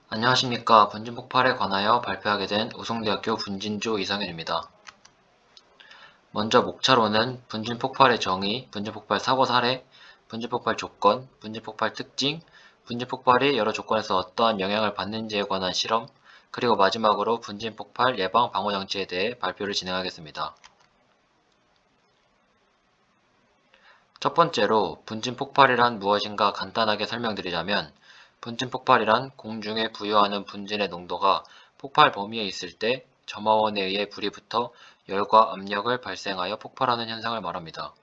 안녕하십니까. 분진폭발에 관하여 발표하게 된 우송대학교 분진조 이상현입니다. 먼저 목차로는 분진폭발의 정의, 분진폭발 사고 사례, 분진폭발 조건, 분진폭발 특징, 분진폭발이 여러 조건에서 어떠한 영향을 받는지에 관한 실험, 그리고 마지막으로 분진폭발 예방 방어장치에 대해 발표를 진행하겠습니다. 첫 번째로 분진폭발이란 무엇인가 간단하게 설명드리자면, 분진폭발이란 공중에 부유하는 분진의 농도가 폭발 범위에 있을 때 점화원에 의해 불이 붙어 열과 압력을 발생하여 폭발하는 현상을 말합니다.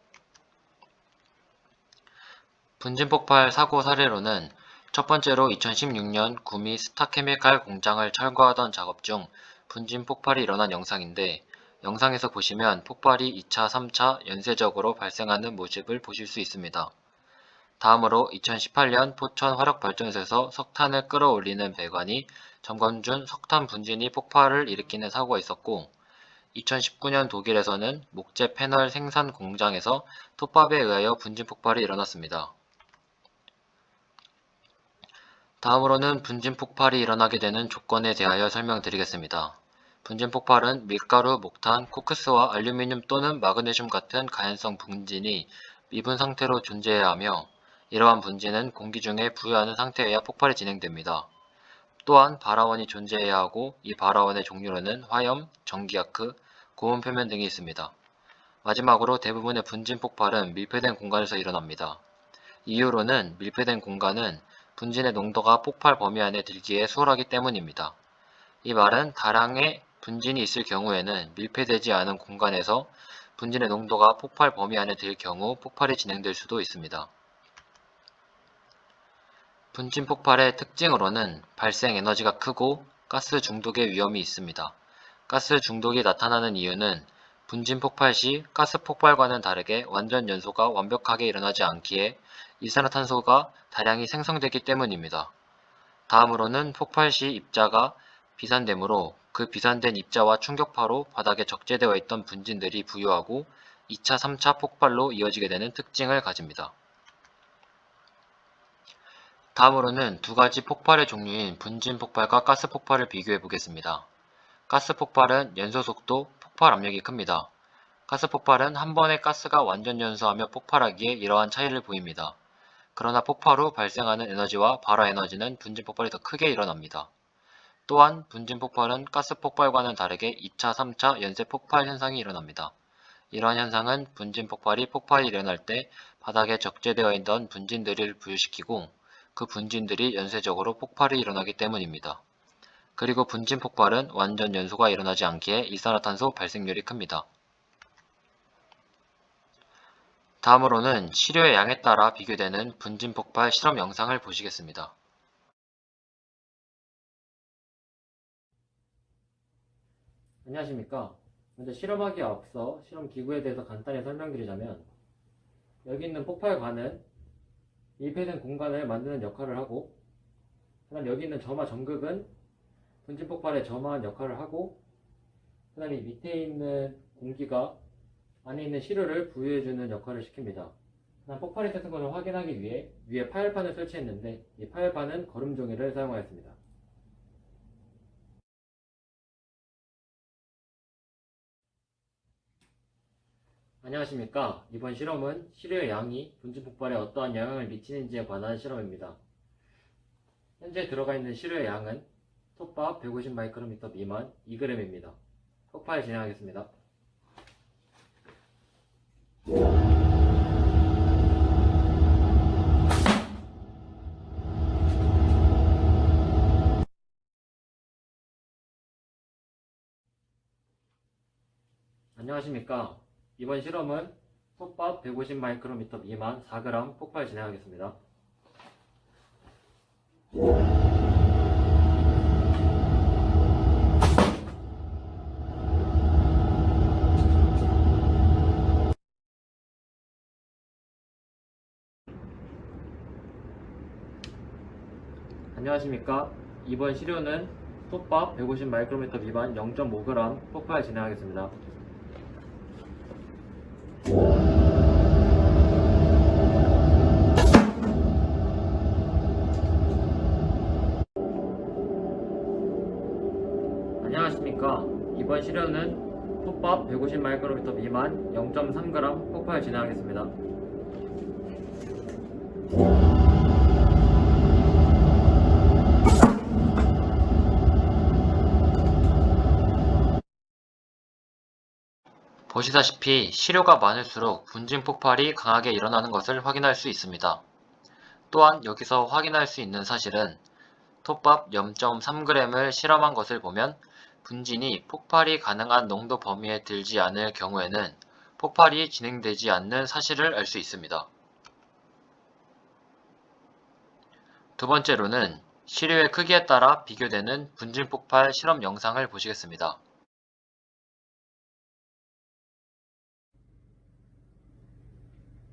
분진폭발 사고 사례로는 첫 번째로 2016년 구미 스타케미칼 공장을 철거하던 작업 중 분진폭발이 일어난 영상인데, 영상에서 보시면 폭발이 2차, 3차 연쇄적으로 발생하는 모습을 보실 수 있습니다. 다음으로 2018년 포천 화력발전소에서 석탄을 끌어올리는 배관이 점검 중 석탄 분진이 폭발을 일으키는 사고가 있었고, 2019년 독일에서는 목재 패널 생산 공장에서 톱밥에 의하여 분진 폭발이 일어났습니다. 다음으로는 분진 폭발이 일어나게 되는 조건에 대하여 설명드리겠습니다. 분진 폭발은 밀가루, 목탄, 코크스와 알루미늄 또는 마그네슘 같은 가연성 분진이 미분 상태로 존재해야 하며, 이러한 분진은 공기 중에 부유하는 상태여야 폭발이 진행됩니다. 또한 발화원이 존재해야 하고, 이 발화원의 종류로는 화염, 전기아크, 고온 표면 등이 있습니다. 마지막으로 대부분의 분진 폭발은 밀폐된 공간에서 일어납니다. 이유로는 밀폐된 공간은 분진의 농도가 폭발 범위 안에 들기에 수월하기 때문입니다. 이 말은 다량의 분진이 있을 경우에는 밀폐되지 않은 공간에서 분진의 농도가 폭발 범위 안에 들 경우 폭발이 진행될 수도 있습니다. 분진 폭발의 특징으로는 발생 에너지가 크고 가스 중독의 위험이 있습니다. 가스 중독이 나타나는 이유는 분진 폭발 시 가스 폭발과는 다르게 완전 연소가 완벽하게 일어나지 않기에 이산화탄소가 다량이 생성되기 때문입니다. 다음으로는 폭발 시 입자가 비산되므로 그 비산된 입자와 충격파로 바닥에 적재되어 있던 분진들이 부유하고 2차, 3차 폭발로 이어지게 되는 특징을 가집니다. 다음으로는 두 가지 폭발의 종류인 분진 폭발과 가스 폭발을 비교해 보겠습니다. 가스 폭발은 연소 속도, 폭발 압력이 큽니다. 가스 폭발은 한 번에 가스가 완전 연소하며 폭발하기에 이러한 차이를 보입니다. 그러나 폭발 후 발생하는 에너지와 발화 에너지는 분진 폭발이 더 크게 일어납니다. 또한 분진 폭발은 가스 폭발과는 다르게 2차, 3차 연쇄 폭발 현상이 일어납니다. 이러한 현상은 분진 폭발이 일어날 때 바닥에 적재되어 있던 분진들을 부유시키고, 그 분진들이 연쇄적으로 폭발이 일어나기 때문입니다. 그리고 분진 폭발은 완전 연소가 일어나지 않기에 이산화탄소 발생률이 큽니다. 다음으로는 시료의 양에 따라 비교되는 분진 폭발 실험 영상을 보시겠습니다. 안녕하십니까. 먼저 실험하기에 앞서 실험 기구에 대해서 간단히 설명드리자면, 여기 있는 폭발관은 밀폐된 공간을 만드는 역할을 하고, 그 다음 여기 있는 점화 전극은 분진 폭발에 점화한 역할을 하고, 그 다음에 밑에 있는 공기가 안에 있는 시료를 부유해주는 역할을 시킵니다. 그 다음 폭발이 터진 것을 확인하기 위해 위에 파열판을 설치했는데, 이 파열판은 거름종이를 사용하였습니다. 안녕하십니까. 이번 실험은 시료의 양이 분진 폭발에 어떠한 영향을 미치는지에 관한 실험입니다. 현재 들어가 있는 시료의 양은 톱밥 150마이크로미터 미만 2g입니다. 폭발 진행하겠습니다. 안녕하십니까. 이번 실험은 톱밥 150마이크로미터 미만 4g 폭발 진행하겠습니다. 안녕하십니까. 이번 시료는 톱밥 150마이크로미터 미만 0.5g 폭발 진행하겠습니다. 안녕하십니까. 이번 시료는 톱밥 150마이크로미터 미만 0.3g 폭발 진행하겠습니다. 보시다시피 시료가 많을수록 분진 폭발이 강하게 일어나는 것을 확인할 수 있습니다. 또한 여기서 확인할 수 있는 사실은 톱밥 0.3g을 실험한 것을 보면 분진이 폭발이 가능한 농도 범위에 들지 않을 경우에는 폭발이 진행되지 않는 사실을 알 수 있습니다. 두 번째로는 시료의 크기에 따라 비교되는 분진 폭발 실험 영상을 보시겠습니다.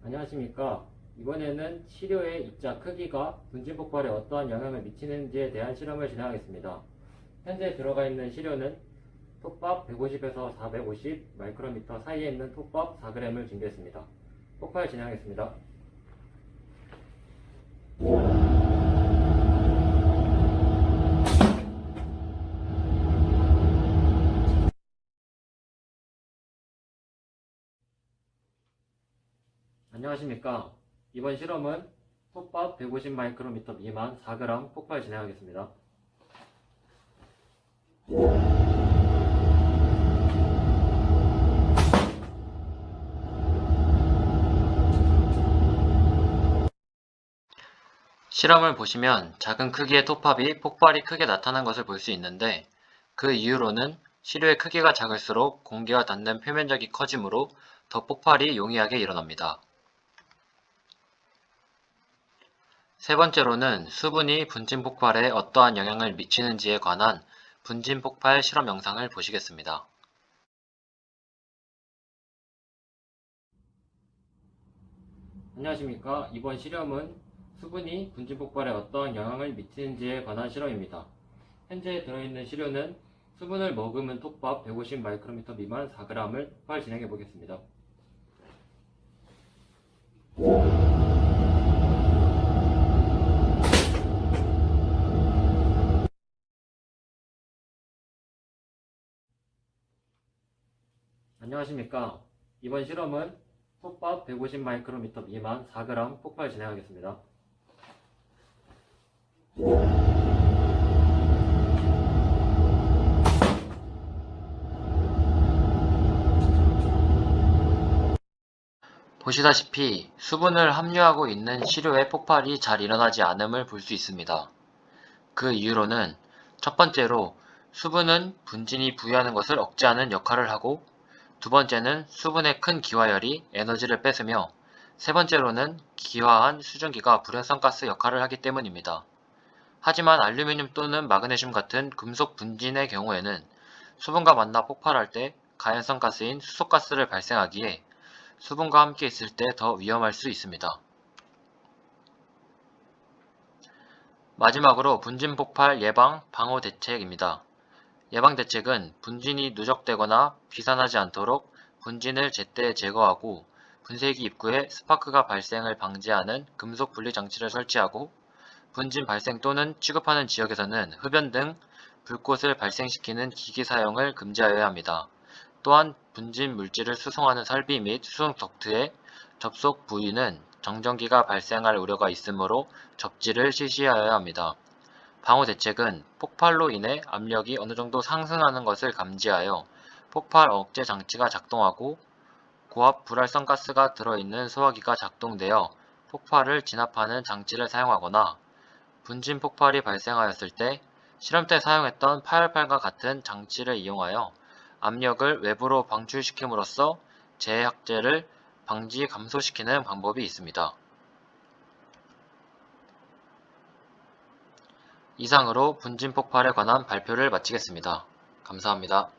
안녕하십니까. 이번에는 시료의 입자 크기가 분진 폭발에 어떠한 영향을 미치는지에 대한 실험을 진행하겠습니다. 현재 들어가 있는 시료는 톱밥 150에서 450 마이크로미터 사이에 있는 톱밥 4g을 준비했습니다. 폭발 진행하겠습니다. 안녕하십니까. 이번 실험은 톱밥 150 마이크로미터 미만 4g 폭발 진행하겠습니다. 실험을 보시면 작은 크기의 톱밥이 폭발이 크게 나타난 것을 볼 수 있는데 그 이유로는 시료의 크기가 작을수록 공기와 닿는 표면적이 커지므로 더 폭발이 용이하게 일어납니다. 세 번째로는 수분이 분진 폭발에 어떠한 영향을 미치는지에 관한 분진 폭발 실험 영상을 보시겠습니다. 안녕하십니까. 이번 실험은 수분이 분진 폭발에 어떠한 영향을 미치는지에 관한 실험입니다. 현재 들어있는 시료는 수분을 머금은 톱밥 150 마이크로미터 미만 4g을 폭발 진행해 보겠습니다. 안녕하십니까. 이번 실험은 톱밥 150 마이크로미터 미만 4g 폭발 진행하겠습니다. 보시다시피 수분을 함유하고 있는 시료의 폭발이 잘 일어나지 않음을 볼 수 있습니다. 그 이유로는 첫 번째로 수분은 분진이 부여하는 것을 억제하는 역할을 하고 두 번째는 수분의 큰 기화열이 에너지를 뺏으며 세 번째로는 기화한 수증기가 불연성가스 역할을 하기 때문입니다. 하지만 알루미늄 또는 마그네슘 같은 금속 분진의 경우에는 수분과 만나 폭발할 때 가연성 가스인 수소가스를 발생하기에 수분과 함께 있을 때 더 위험할 수 있습니다. 마지막으로 분진 폭발 예방 방호 대책입니다. 예방 대책은 분진이 누적되거나 비산하지 않도록 분진을 제때 제거하고 분쇄기 입구에 스파크가 발생을 방지하는 금속 분리 장치를 설치하고 분진 발생 또는 취급하는 지역에서는 흡연 등 불꽃을 발생시키는 기기 사용을 금지하여야 합니다. 또한 분진 물질을 수송하는 설비 및 수송 덕트의 접속 부위는 정전기가 발생할 우려가 있으므로 접지를 실시하여야 합니다. 방호 대책은 폭발로 인해 압력이 어느 정도 상승하는 것을 감지하여 폭발 억제 장치가 작동하고 고압 불활성 가스가 들어있는 소화기가 작동되어 폭발을 진압하는 장치를 사용하거나 분진 폭발이 발생하였을 때 실험때 사용했던 888과 같은 장치를 이용하여 압력을 외부로 방출시킴으로써 재해학제를 방지 감소시키는 방법이 있습니다. 이상으로 분진 폭발에 관한 발표를 마치겠습니다. 감사합니다.